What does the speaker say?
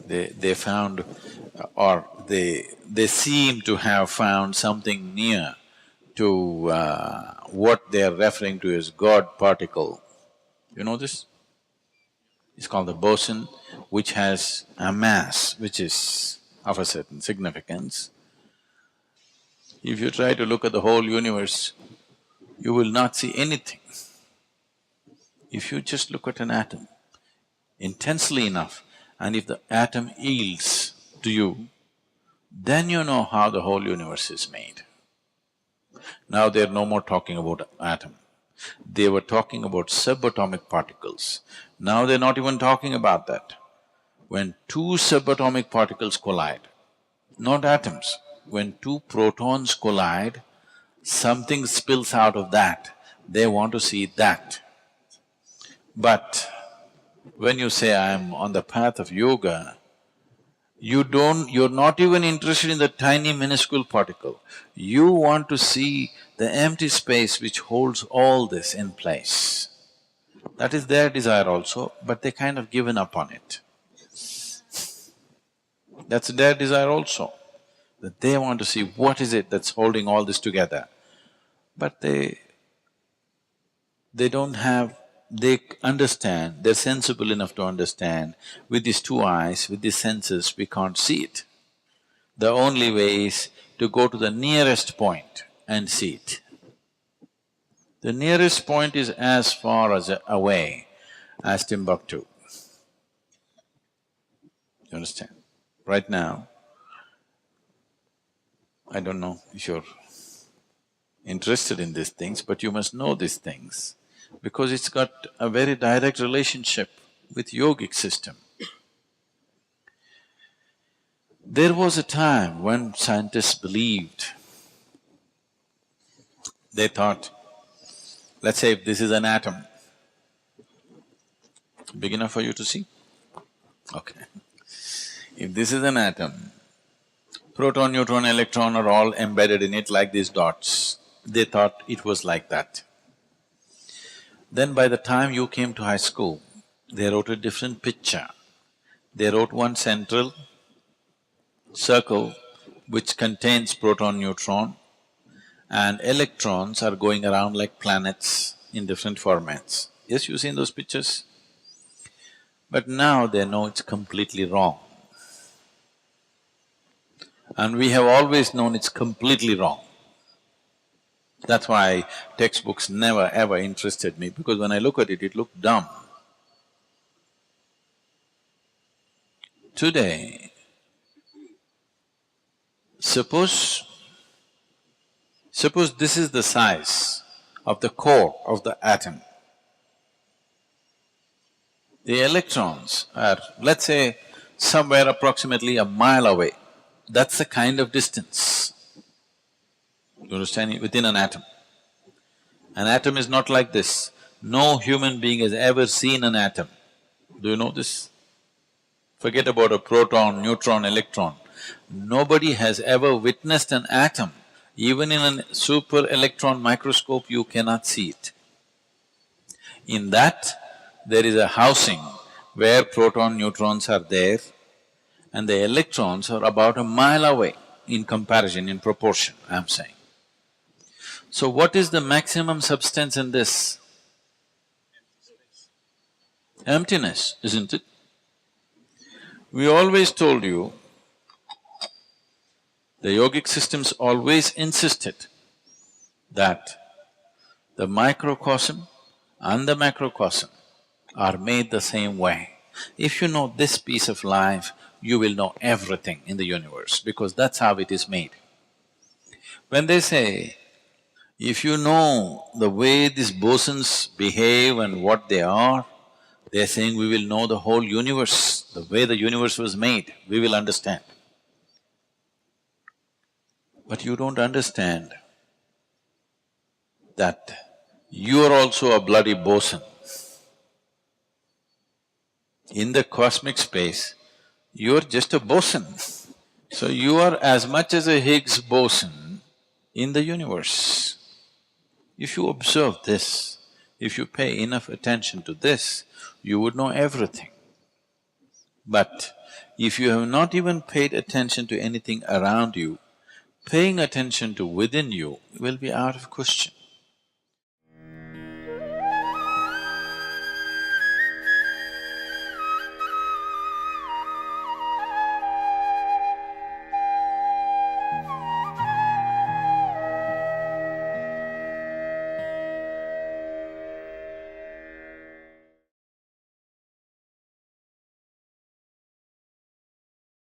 they found or they seem to have found something near to what they are referring to as God particle. You know this? It's called the boson, which has a mass which is of a certain significance. If you try to look at the whole universe, you will not see anything. If you just look at an atom intensely enough, and if the atom yields to you, then you know how the whole universe is made. Now they're no more talking about atom. They were talking about subatomic particles. Now they're not even talking about that. When two subatomic particles collide, not atoms, when two protons collide, something spills out of that, they want to see that. But when you say, I'm on the path of yoga, you're not even interested in the tiny minuscule particle. You want to see the empty space which holds all this in place. That is their desire also, but they kind of given up on it. That's their desire also, that they want to see what is it that's holding all this together. But they don't have… they understand, they're sensible enough to understand, with these two eyes, with these senses, we can't see it. The only way is to go to the nearest point and see it. The nearest point is as far as away as Timbuktu. You understand? Right now, I don't know if you're interested in these things, but you must know these things because it's got a very direct relationship with yogic system. There was a time when scientists believed, they thought, let's say if this is an atom, big enough for you to see? Okay. If this is an atom, proton, neutron, electron are all embedded in it like these dots. They thought it was like that. Then by the time you came to high school, they wrote a different picture. They wrote one central circle which contains proton, neutron, and electrons are going around like planets in different formats. Yes, you've seen those pictures? But now they know it's completely wrong. And we have always known it's completely wrong. That's why textbooks never ever interested me, because when I look at it, it looked dumb. Today, suppose this is the size of the core of the atom. The electrons are, let's say, somewhere approximately a mile away. That's the kind of distance. You understand? Within an atom. An atom is not like this. No human being has ever seen an atom. Do you know this? Forget about a proton, neutron, electron. Nobody has ever witnessed an atom. Even in a super electron microscope, you cannot see it. In that, there is a housing where proton, neutrons are there, and the electrons are about a mile away in comparison, in proportion, I'm saying. So what is the maximum substance in this? Emptiness, isn't it? We always told you, the yogic systems always insisted that the microcosm and the macrocosm are made the same way. If you know this piece of life, you will know everything in the universe, because that's how it is made. When they say, if you know the way these bosons behave and what they are, they're saying we will know the whole universe, the way the universe was made, we will understand. But you don't understand that you are also a bloody boson. In the cosmic space, you're just a boson. So you are as much as a Higgs boson in the universe. If you observe this, if you pay enough attention to this, you would know everything. But if you have not even paid attention to anything around you, paying attention to within you will be out of question.